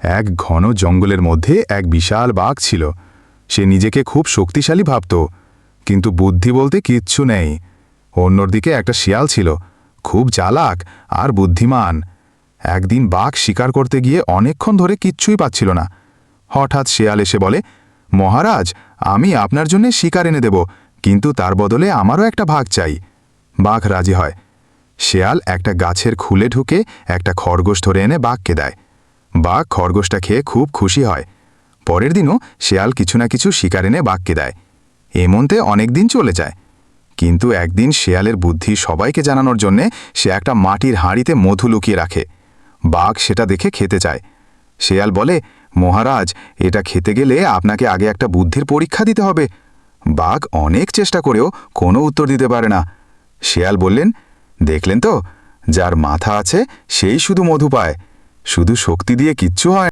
এক ঘন জঙ্গলের মধ্যে এক বিশাল বাঘ ছিল। সে নিজেকে খুব শক্তিশালী ভাবত, কিন্তু বুদ্ধি বলতে কিচ্ছু নেই। অন্যদিকে একটা শিয়াল ছিল, খুব চালাক আর বুদ্ধিমান। একদিন বাঘ শিকার করতে গিয়ে অনেকক্ষণ ধরে কিচ্ছুই পাচ্ছিল না। হঠাৎ শিয়াল এসে বলে, মহারাজ, আমি আপনার জন্য শিকার এনে দেব, কিন্তু তার বদলে আমারও একটা ভাগ চাই। বাঘ রাজি হয়। শিয়াল একটা গাছের খুলে ঢুকে একটা খরগোশ ধরে এনে বাঘকে দেয়। বাঘ খরগোশটা খেয়ে খুব খুশি হয়। পরের দিনও শিয়াল কিছু না কিছু শিকার এনে বাঘকে দেয়। এমনতে অনেক দিন চলে যায়। কিন্তু একদিন শিয়ালের বুদ্ধি সবাইকে জানানোর জন্যে সে একটা মাটির হাঁড়িতে মধু লুকিয়ে রাখে। বাঘ সেটা দেখে খেতে চায়। শিয়াল বলে, মহারাজ, এটা খেতে গেলে আপনাকে আগে একটা বুদ্ধির পরীক্ষা দিতে হবে। বাঘ অনেক চেষ্টা করেও কোনো উত্তর দিতে পারে না। শিয়াল বললেন, দেখলেন তো, যার মাথা আছে সেই শুধু মধু পায়, শুধু শক্তি দিয়ে কিচ্ছু হয় না।